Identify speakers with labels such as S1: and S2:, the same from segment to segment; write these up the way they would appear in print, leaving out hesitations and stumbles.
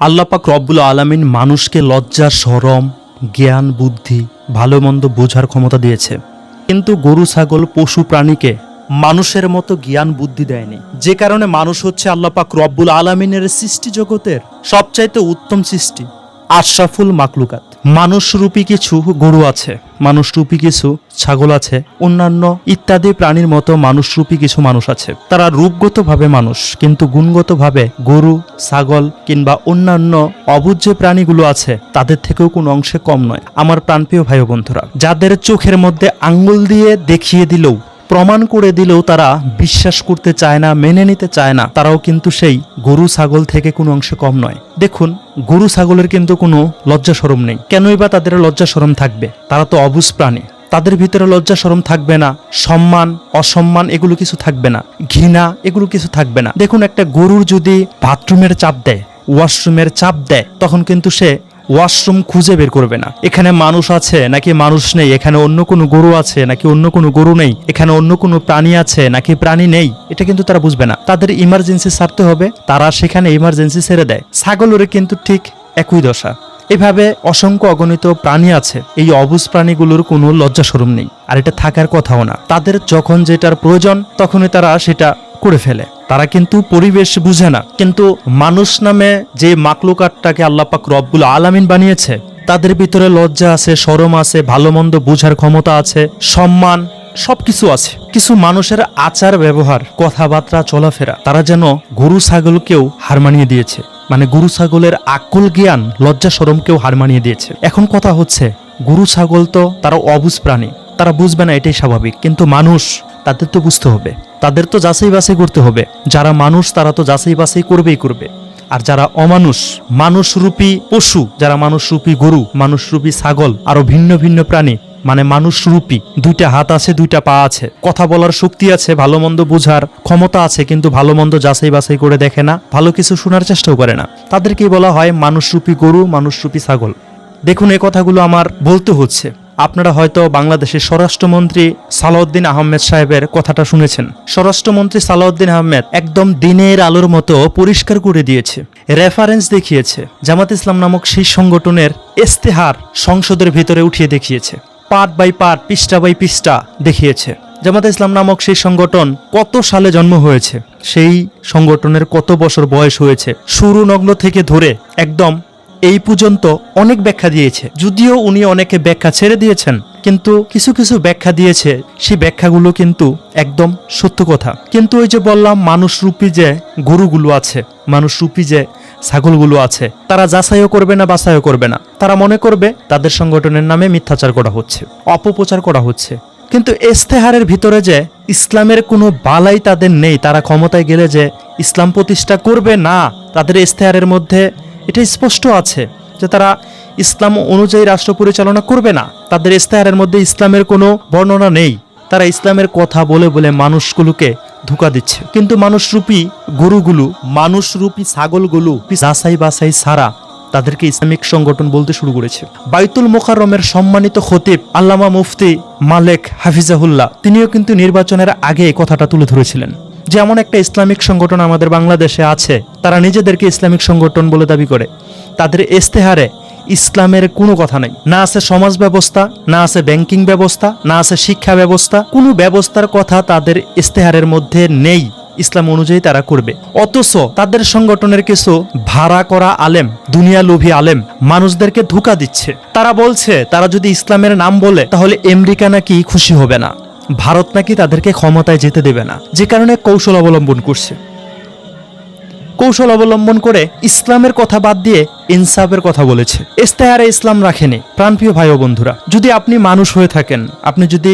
S1: আল্লাহ পাক রব্বুল আলামিন মানুষকে লজ্জা, শরম, জ্ঞান, বুদ্ধি, ভালো মন্দ বোঝার ক্ষমতা দিয়েছে, কিন্তু গরু, ছাগল, পশু প্রাণীকে মানুষের মতো জ্ঞান বুদ্ধি দেয়নি। যে কারণে মানুষ হচ্ছে আল্লাহ পাক রব্বুল আলামিনের সৃষ্টি জগতের সবচাইতে উত্তম সৃষ্টি, আশরাফুল মাকলুকাত। মানুষরূপী কিছু গরু আছে, মানুষরূপী কিছু ছাগল আছে, অন্যান্য ইত্যাদি প্রাণীর মতো মানুষরূপী কিছু মানুষ আছে। তারা রূপগতভাবে মানুষ, কিন্তু গুণগতভাবে গরু, ছাগল কিংবা অন্যান্য অবুঝ যে প্রাণীগুলো আছে তাদের থেকেও কোনো অংশে কম নয়। আমার প্রাণপ্রিয় ভাই ও বন্ধুরা, যাদের চোখের মধ্যে আঙ্গুল দিয়ে দেখিয়ে দিলেও, প্রমাণ করে দিলেও তারা বিশ্বাস করতে চায় না, মেনে নিতে চায় না, তারাও কিন্তু সেই গরু, ছাগল থেকে কোনো অংশে কম নয়। দেখুন, গরু, ছাগলের কিন্তু কোনো লজ্জা শরম নেই। কেনই বা তাদের লজ্জা শরম থাকবে? তারা তো অবুঝ প্রাণী, তাদের ভিতরে লজ্জা শরম থাকবে না, সম্মান অসম্মান এগুলো কিছু থাকবে না, ঘৃণা এগুলো কিছু থাকবে না। দেখুন, একটা গরুর যদি বাথরুমের চাপ দেয়, ওয়াশরুমের চাপ দেয়, তখন কিন্তু সে ওয়াশরুম খুঁজে বের করবে না। এখানে মানুষ আছে নাকি মানুষ নেই, এখানে অন্য কোনো গরু আছে নাকি অন্য কোনো গরু নেই, এখানে অন্য কোনো প্রাণী আছে নাকি প্রাণী নেই, এটা কিন্তু তারা বুঝবে না। তাদের ইমার্জেন্সি ছাড়তে হবে, তারা সেখানে ইমার্জেন্সি ছেড়ে দেয়। ছাগলের কিন্তু ঠিক একই দশা। এভাবে অসংখ্য অগণিত প্রাণী আছে, এই অবুঝ প্রাণীগুলোর কোনো লজ্জা শরম নেই, আর এটা থাকার কথাও না। তাদের যখন যেটার প্রয়োজন তখনই তারা সেটা করে ফেলে। তারা কিন্তু পরিবেশ বুঝে না। কিন্তু মানুষ নামে যে মাকলুকাতটাকে আল্লাহ পাক রব্বুল আলামিন বানিয়েছে, তাদের ভিতরে লজ্জা আছে, শরম আছে, ভালো মন্দ বোঝার ক্ষমতা আছে, সম্মান সবকিছু আছে। কিছু মানুষের আচার ব্যবহার, কথাবার্তা, চলাফেরা, তারা যেন গরু ছাগলকেও হার মানিয়ে দিয়েছে। মানে গরু ছাগলের আকল, জ্ঞান, লজ্জা শরমকেও হার মানিয়ে দিয়েছে। এখন কথা হচ্ছে, গরু ছাগল তো তারা অবুঝ প্রাণী, তারা বুঝবে না, এটাই স্বাভাবিক। কিন্তু মানুষ, তাদের তো বুঝতে হবে, তাদের তো যাচাই বাছাই করতে হবে। যারা মানুষ তারা তো যাচাই বাছাই করবেই করবে। আর যারা অমানুষ, মানুষরূপী পশু, যারা মানুষরূপী গরু, মানুষরূপী ছাগল, আরো ভিন্ন ভিন্ন প্রাণী, মানে মানুষরূপী, দুইটা হাত আছে, দুইটা পা আছে, কথা বলার শক্তি আছে, ভালো মন্দ বোঝার ক্ষমতা আছে, কিন্তু ভালো মন্দ যাচাই বাছাই করে দেখে না, ভালো কিছু শোনার চেষ্টাও করে না, তাদেরকেই বলা হয় মানুষরূপী গরু, মানুষরূপী ছাগল। দেখুন, এই কথাগুলো আমার বলতে হচ্ছে। আপনারা হয়তো বাংলাদেশের স্বরাষ্ট্রমন্ত্রী সালাউদ্দিন আহমেদ সাহেবের কথাটা শুনেছেন। স্বরাষ্ট্রমন্ত্রী সালাউদ্দিন আহমেদ একদম দিনের আলোর মতো পরিষ্কার করে দিয়েছে, রেফারেন্স দেখিয়েছে, জামাত ইসলাম নামক সেই সংগঠনের ইস্তেহার সংসদের ভিতরে উঠিয়ে দেখিয়েছে, পার্ট বাই পার্ট, পৃষ্ঠা বাই পৃষ্ঠা দেখিয়েছে। জামাত ইসলাম নামক সেই সংগঠন কত সালে জন্ম হয়েছে, সেই সংগঠনের কত বছর বয়স হয়েছে, শুরু নগ্ন থেকে ধরে একদম এই পর্যন্ত অনেক ব্যাখ্যা দিয়েছে। যদিও উনি অনেকে ব্যাখ্যা ছেড়ে দিয়েছেন, কিন্তু কিছু কিছু ব্যাখ্যা দিয়েছে, সেই ব্যাখ্যাগুলো কিন্তু একদম সত্য কথা। কিন্তু ওই যে বললাম, মানুষরূপী যে গরুগুলো আছে, মানুষরূপী যে ছাগলগুলো আছে, তারা যাচাইও করবে না, বাছাইও করবে না। তারা মনে করবে তাদের সংগঠনের নামে মিথ্যাচার করা হচ্ছে, অপপ্রচার করা হচ্ছে। কিন্তু ইস্তেহারের ভিতরে যে ইসলামের কোনো বালাই তাদের নেই, তারা ক্ষমতায় গেলে যে ইসলাম প্রতিষ্ঠা করবে না, তাদের ইস্তেহারের মধ্যে এটা স্পষ্ট আছে যে তারা ইসলাম অনুযায়ী রাষ্ট্র পরিচালনা করবে না। তাদের ইস্তেহারের মধ্যে ইসলামের কোনো বর্ণনা নেই। তারা ইসলামের কথা বলে বলে মানুষগুলোকে ধোঁকা দিচ্ছে। কিন্তু মানুষরূপী গরুগুলো, মানুষরূপী ছাগলগুলো যাচাই বাছাই ছাড়া তাদেরকে ইসলামিক সংগঠন বলতে শুরু করেছে। বাইতুল মোকাররমের সম্মানিত খতিব আল্লামা মুফতি মালেক হাফিজাহুল্লাহ, তিনিও কিন্তু নির্বাচনের আগে এই কথাটা তুলে ধরেছিলেন যে এমন একটা ইসলামিক সংগঠন আমাদের বাংলাদেশে আছে, তারা নিজেদেরকে ইসলামিক সংগঠন বলে দাবি করে, তাদের ইস্তেহারে ইসলামের কোনো কথা নাই। না আছে সমাজ ব্যবস্থা, না আছে ব্যাংকিং ব্যবস্থা, না আছে শিক্ষা ব্যবস্থা, কোনো ব্যবস্থার কথা তাদের ইস্তেহারের মধ্যে নেই ইসলাম অনুযায়ী তারা করবে। অথচ তাদের সংগঠনের কিছু ভাড়া করা আলেম, দুনিয়া লোভী আলেম মানুষদেরকে ধোঁকা দিচ্ছে। তারা বলছে তারা যদি ইসলামের নাম বলে তাহলে আমেরিকা নাকি খুশি হবে না, ভারত নাকি তাদেরকে ক্ষমতায় যেতে দেবে না। যে কারণে কৌশল অবলম্বন করছে, কৌশল অবলম্বন করে ইসলামের কথা বাদ দিয়ে ইনসাফের কথা বলেছে। ইস্তেহারে ইসলাম রাখেনি। প্রাণপ্রিয় ভাই ও বন্ধুরা, যদি আপনি মানুষ হয়ে থাকেন, আপনি যদি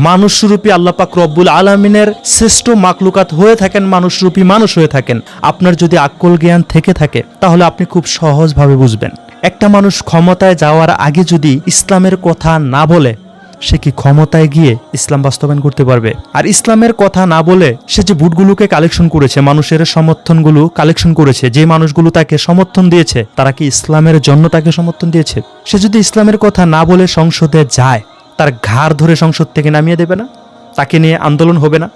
S1: মানুষরূপী আল্লাহ পাক রব্বুল আলামিনের শ্রেষ্ঠ মাকলুকাত হয়ে থাকেন, মানুষরূপী মানুষ হয়ে থাকেন, আপনার যদি আকল জ্ঞান থেকে থাকে, তাহলে আপনি খুব সহজভাবে বুঝবেন, একটা মানুষ ক্ষমতায় যাওয়ার আগে যদি ইসলামের কথা না বলে, সে কি ক্ষমতায় গিয়ে ইসলাম বাস্তবায়ন করতে পারবে? আর ইসলামের কথা না বলে সে যে ভোটগুলোকে কালেকশন করেছে, মানুষের সমর্থনগুলো কালেকশন করেছে, যে মানুষগুলো তাকে সমর্থন দিয়েছে, তারা কি ইসলামের জন্য তাকে সমর্থন দিয়েছে? সে যদি ইসলামের কথা না বলে সংসদে যায়, তার ঘাড় ধরে সংসদ থেকে নামিয়ে দেবে না? তাকে নিয়ে আন্দোলন হবে না?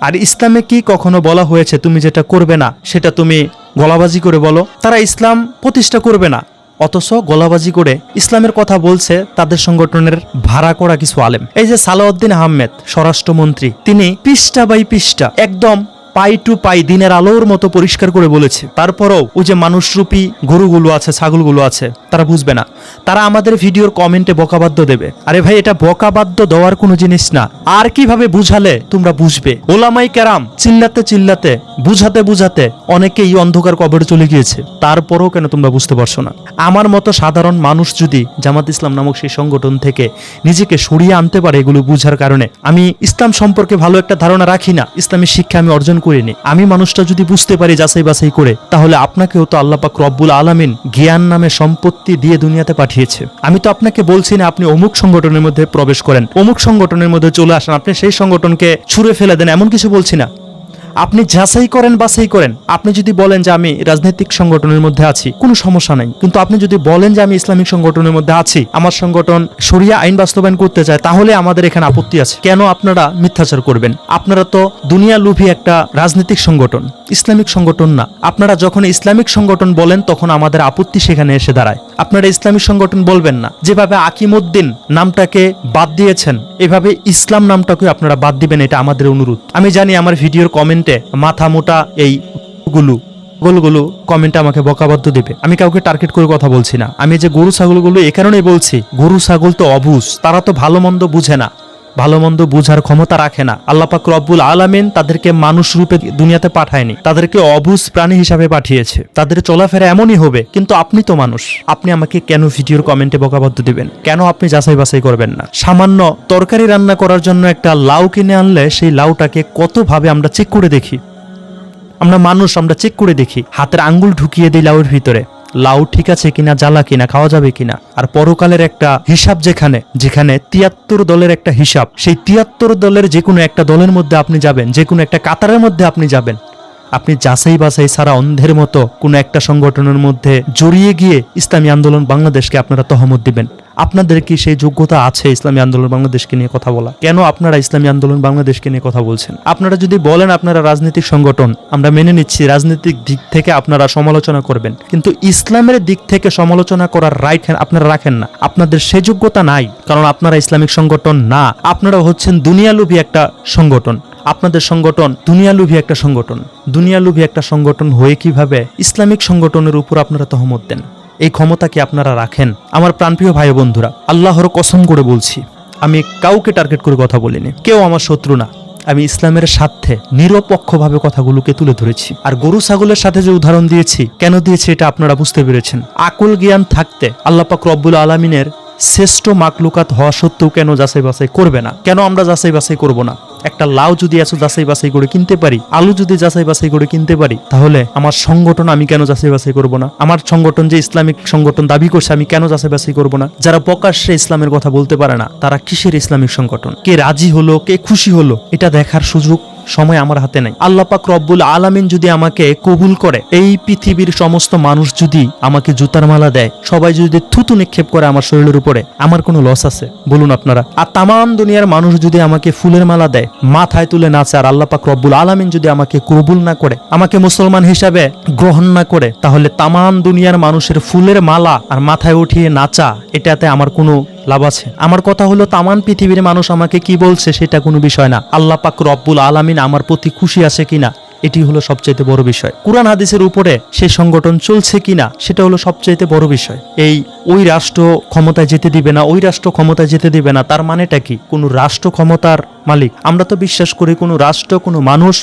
S1: আর ইসলামে কি কখনো বলা হয়েছে তুমি যেটা করবে না সেটা তুমি গলাবাজি করে বলো তারা ইসলাম প্রতিষ্ঠা করবে না, অথচ গলাবাজি করে ইসলামের কথা বলছে তাদের সংগঠনের ভাড়া করা কিছু আলেম। এই যে সালাউদ্দিন আহমেদ স্বরাষ্ট্রমন্ত্রী, তিনি পৃষ্ঠা বাই পৃষ্ঠা একদম পাই টু পাই দিনের আলোর মতো পরিষ্কার করে বলেছে। তারপরেও ওই যে মানুষরূপী গরুগুলো আছে, ছাগলগুলো আছে, তারা বুঝবে না। তারা আমাদের ভিডিওর কমেন্টে বকাবাদ্য দেবে। আরে ভাই, এটা বকাবাদ্য দেওয়ার কোনো জিনিস না। আর কিভাবে বুঝালে তোমরা বুঝবে? ওলামাই কেরাম চিল্লাতে চিল্লাতে বুঝাতে বুঝাতে অনেকেই অন্ধকার কবরে চলে গিয়েছে, তারপরেও কেন তোমরা বুঝতে পারছো না? আমার মতো সাধারণ মানুষ যদি জামাত ইসলাম নামক সেই সংগঠন থেকে নিজেকে সরিয়ে আনতে পারে এগুলো বুঝার কারণে, আমি ইসলাম সম্পর্কে ভালো একটা ধারণা রাখি না, ইসলামের শিক্ষা আমি অর্জন করিনি, আমি মানুষটা যদি বুঝতে পারি যাচাই বাছাই করে, তাহলে আপনাকেও তো আল্লাহ পাক রব্বুল আলামিন জ্ঞান নামে সম্পত্তি দিয়ে দুনিয়াতে পাঠিয়েছে। আমি তো আপনাকে বলছি না আপনি অমুক সংগঠনের মধ্যে প্রবেশ করেন, অমুক সংগঠনের মধ্যে চলে আসেন, আপনি সেই সংগঠনকে ছুঁড়ে ফেলে দেন, এমন কিছু বলছি না। আপনি যাচাই করেন, বাছাই করেন। আপনি যদি বলেন যে আমি রাজনৈতিক সংগঠনের মধ্যে আছি, কোনো সমস্যা নাই, কিন্তু আপনি যদি বলেন যে আমি ইসলামিক সংগঠনের মধ্যে আছি, আমার সংগঠন শরিয়া আইন বাস্তবায়ন করতে চায়, তাহলে আমাদের এখানে আপত্তি আছে। কেন আপনারা মিথ্যাচার করবেন? আপনারা তো দুনিয়া লোভী একটা রাজনৈতিক সংগঠন, ইসলামিক সংগঠন না। আপনারা যখন ইসলামিক সংগঠন বলেন তখন আমাদের আপত্তি সেখানে এসে দাঁড়ায়। আপনারা ইসলামিক সংগঠন বলবেন না। যেভাবে আকিমউদ্দিন নামটাকে বাদ দিয়েছেন, এভাবে ইসলাম নামটাকে আপনারা বাদ দিবেন, এটা আমাদের অনুরোধ। আমি জানি আমার ভিডিওর কমেন্টে মাথা মোটা এই গোলগুলো কমেন্টে আমাকে বকাবাদ্য দিবে। আমি কাউকে টার্গেট করে কথা বলছি না। আমি যে গরু ছাগলগুলো এ কারণেই বলছি, গরু ছাগল তো অবুঝ, তারা তো ভালো মন্দ বুঝে না, ভালো মন্দ বুঝার ক্ষমতা রাখে না। আল্লাহ পাক রব্বুল আলামিন তাদেরকে মানুষ রূপে দুনিয়াতে পাঠায়নি, তাদেরকে অবুঝ প্রাণী হিসাবে পাঠিয়েছে। তাদের চলাফেরা এমনই হবে। কিন্তু আপনি তো মানুষ, আপনি আমাকে কেন ভিডিওর কমেন্টে বকাবাদ্য দিবেন? কেন আপনি যাচাই বাছাই করবেন না? সামান্য তরকারি রান্না করার জন্য একটা লাউ কিনে আনলে সেই লাউটাকে কতভাবে আমরা চেক করে দেখি। আমরা মানুষ, আমরা চেক করে দেখি, হাতের আঙ্গুল ঢুকিয়ে দিই লাউয়ের ভিতরে, লাউ ঠিক আছে কিনা, জ্বালা কিনা, খাওয়া যাবে কিনা। আর পরকালের একটা হিসাব যেখানে ৭৩ দলের একটা হিসাব, সেই ৭৩ দলের যে কোনো একটা দলের মধ্যে আপনি যাবেন, যে কোনো একটা কাতারের মধ্যে আপনি যাবেন, আপনি যাচাই বাছাই ছাড়া অন্ধের মতো কোনো একটা সংগঠনের মধ্যে জড়িয়ে গিয়ে ইসলামী আন্দোলন বাংলাদেশকে আপনারা তহমত দিবেন। আপনাদের কি সেই যোগ্যতা আছে ইসলামী আন্দোলন বাংলাদেশকে নিয়ে কথা বলা? কেন আপনারা ইসলামী আন্দোলন বাংলাদেশকে নিয়ে কথা বলছেন? আপনারা যদি বলেন আপনারা রাজনৈতিক সংগঠন, আমরা মেনে নিচ্ছি, রাজনৈতিক দিক থেকে আপনারা সমালোচনা করবেন, কিন্তু ইসলামের দিক থেকে সমালোচনা করার রাইট আপনারা রাখেন না। আপনাদের সে যোগ্যতা নাই, কারণ আপনারা ইসলামিক সংগঠন না। আপনারা হচ্ছেন দুনিয়ালোভী একটা সংগঠন। আপনাদের সংগঠন দুনিয়ালোভী একটা সংগঠন। দুনিয়ালোভী একটা সংগঠন হয়ে কিভাবে ইসলামিক সংগঠনের উপর আপনারা তহমত দেন? এই ক্ষমতা কি আপনারা রাখেন? আমার প্রাণপ্রিয় ভাই বন্ধুরা, আল্লাহর কসম করে বলছি, আমি কাউকে টার্গেট করে কথা বলিনি, কেউ আমার শত্রু না। আমি ইসলামের স্বার্থে নিরপেক্ষভাবে কথাগুলোকে তুলে ধরেছি। আর গরু ছাগলের সাথে যে উদাহরণ দিয়েছি, কেন দিয়েছি এটা আপনারা বুঝতে পেরেছেন। আকল জ্ঞান থাকতে আল্লাহ পাক রব্বুল আলামিনের শ্রেষ্ঠ মাকলুকাত হওয়া সত্ত্বেও কেন যাচাই বাছাই করবে না? কেন আমরা যাচাই বাছাই করব না? একটা লাউ যদি এত যাচাই বাছাই করে কিনতে পারি, আলু যদি যাচাই বাছাই করে কিনতে পারি, তাহলে আমার সংগঠন আমি কেন যাচাই বাছাই করব না? আমার সংগঠন যে ইসলামিক সংগঠন দাবি করছে, আমি কেন যাচাই বাছাই করব না? যারা প্রকাশ্যে ইসলামের কথা বলতে পারে না, তারা কিসের ইসলামিক সংগঠন? কে রাজি হলো, কে খুশি হলো, এটা দেখার সুযোগ সময় আমার হাতে নাই। আল্লাহ পাক রব্বুল আলামিন যদি আমাকে কবুল করে, এই পৃথিবীর সমস্ত মানুষ যদি আমাকে জুতার মালা দেয়, সবাই যদি থুতু নিক্ষেপ করে আমার শরীরের উপরে, আমার কোনো লস আছে বলুন আপনারা? আর তামাম দুনিয়ার মানুষ যদি আমাকে ফুলের মালা দেয়, মাথায় তুলে নাচে, আর আল্লাহ পাক রব্বুল আলামিন যদি আমাকে কবুল না করে, আমাকে মুসলমান হিসাবে গ্রহণ না করে, তাহলে তামাম দুনিয়ার মানুষের ফুলের মালা আর মাথায় উঠিয়ে নাচা, এটাতে আমার কোনো লাভ আছে? আমার কথা হলো, তামান পৃথিবীর মানুষ আমাকে কি বলছে সেটা কোনো বিষয় না। আল্লাহ পাক রব্বুল আলামিন আমার প্রতি খুশি আছে কিনা, এটি হলো সবচাইতে বড় বিষয়। কুরআন হাদিসের উপরে সেই সংগঠন চলছে কিনা, সেটা হলো সবচাইতে বড় বিষয়। ওই রাষ্ট্র ক্ষমতায় যেতে দিবে না, ওই রাষ্ট্র ক্ষমতায় যেতে দিবে না, তার মানেটা কি? কোনো রাষ্ট্র ক্ষমতার মালিক? আমরা তো বিশ্বাস করি কোনো রাষ্ট্র, কোনো মানুষ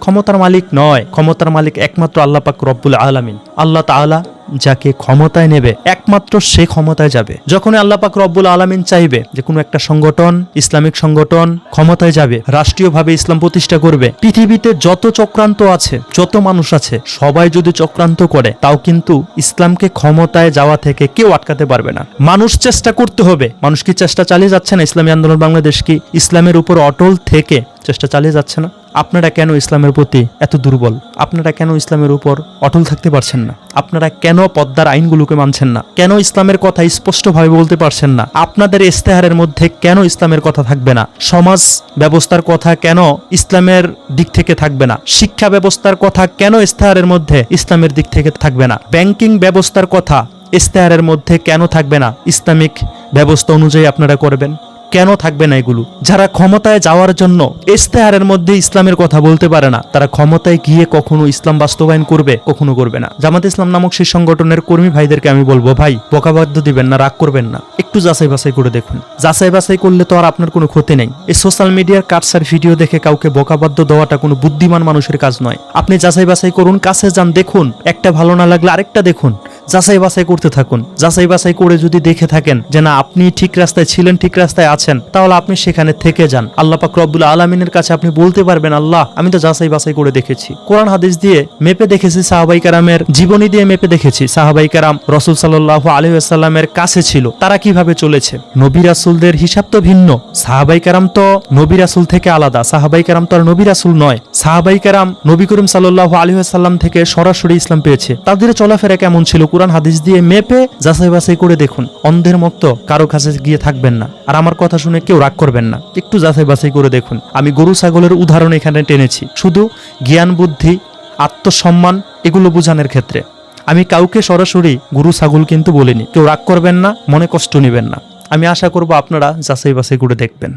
S1: ক্ষমতার মালিক নয়। ক্ষমতার মালিক একমাত্র আল্লাহ পাক রব্বুল আলামিন। আল্লাহ তাআলা যাকে ক্ষমতায় নেবে, একমাত্র সে ক্ষমতায় যাবে। যখন আল্লাহ পাক রব্বুল আলামিন চাইবে যে কোনো একটা সংগঠন, ইসলামিক সংগঠন ক্ষমতায় যাবে, রাষ্ট্রীয়ভাবে ইসলাম প্রতিষ্ঠা করবে, পৃথিবীতে যত চক্রান্ত আছে, যত মানুষ আছে, সবাই যদি চক্রান্ত করে, তাও কিন্তু ইসলামকে ক্ষমতায় যাওয়া থেকে কেউ আটকাতে পারবে না। মানুষ চেষ্টা করতে হবে। মানুষ কি চেষ্টা চালিয়ে যাচ্ছে না? ইসলামী আন্দোলন বাংলাদেশ কি ইসলামের উপর অটল থেকে চেষ্টা চালিয়ে যাচ্ছে না? আপনারা কেন ইসলামের প্রতি এত দুর্বল? আপনারা কেন ইসলামের উপর অটল থাকতে পারছেন না? আপনারা কেন পদ্মার আইনগুলোকে মানছেন না? কেন ইসলামের কথা স্পষ্টভাবে বলতে পারছেন না? আপনাদের ইস্তেহারের মধ্যে কেন ইসলামের কথা থাকবে না? সমাজ ব্যবস্থার কথা কেন ইসলামের দিক থেকে থাকবে না? শিক্ষা ব্যবস্থার কথা কেন ইস্তেহারের মধ্যে ইসলামের দিক থেকে থাকবে না? ব্যাংকিং ব্যবস্থার কথা ইস্তেহারের মধ্যে কেন থাকবে না? ইসলামিক ব্যবস্থা অনুযায়ী আপনারা করবেন, কেন থাকবে না এগুলো? যারা ক্ষমতায় যাওয়ার জন্য ইস্তেহারের মধ্যে ইসলামের কথা বলতে পারে না, তারা ক্ষমতায় গিয়ে কখনো ইসলাম বাস্তবায়ন করবে? কখনো করবে না। জামাত ইসলাম নামক সেই সংগঠনের কর্মী ভাইদেরকে আমি বলবো, ভাই বকাবাদ্য দিবেন না, রাগ করবেন না, একটু যাচাই বাছাই করে দেখুন। যাচাই বাছাই করলে তো আর আপনার কোনো ক্ষতি নেই। এই সোশ্যাল মিডিয়ার কাটসার ভিডিও দেখে কাউকে বকাবাদ্য দেওয়াটা কোনো বুদ্ধিমান মানুষের কাজ নয়। আপনি যাচাই বাছাই করুন, কাছে যান, দেখুন, একটা ভালো না লাগলে আরেকটা দেখুন, যাচাই বাছাই করতে থাকুন। যাচাই বাছাই করে যদি দেখে থাকেন যে না আপনি ঠিক রাস্তায় ছিলেন, ঠিক রাস্তায় আছেন, তাহলে আপনি সেখানে থেকে যান। আল্লাহ পাক রব্বুল আলামিনের কাছে আপনি বলতে পারবেন, আল্লাহ আমি তো যাচাই বাছাই করে দেখেছি, কোরআন হাদিস দিয়ে মেপে দেখেছি, সাহাবাই কেরামের জীবনী দিয়ে মেপে দেখেছি। সাহাবাই কেরাম রাসূল সাল্লাল্লাহু আলাইহি ওয়াসাল্লামের কাছে ছিল, তারা কিভাবে চলেছে। নবী রাসূলদের হিসাব তো ভিন্ন, সাহাবাই কেরাম তো নবী রাসূল থেকে আলাদা। সাহাবাই কেরাম তো আর নবী রাসূল নয়। সাহাবাই কেরাম নবী করিম সাল্লাল্লাহু আলাইহি ওয়াসাল্লাম থেকে সরাসরি ইসলাম পেয়েছে। তাদের চলাফেরা কেমন ছিল কোরআন হাদিস দিয়ে মেপে যাচাই বাছাই করে দেখুন। অন্ধের মতো কারো কাছে গিয়ে থাকবেন না, আর আমার কথা শুনে কেউ রাগ করবেন না, একটু যাচাই বাছাই করে দেখুন। আমি গরু ছাগলের উদাহরণ এখানে টেনেছি শুধু জ্ঞান বুদ্ধি আত্মসম্মান এগুলো বোঝানোর ক্ষেত্রে। আমি কাউকে সরাসরি গরু ছাগল কিন্তু বলিনি। কেউ রাগ করবেন না, মনে কষ্ট নেবেন না। আমি আশা করব আপনারা যাচাই বাছাই করে দেখবেন।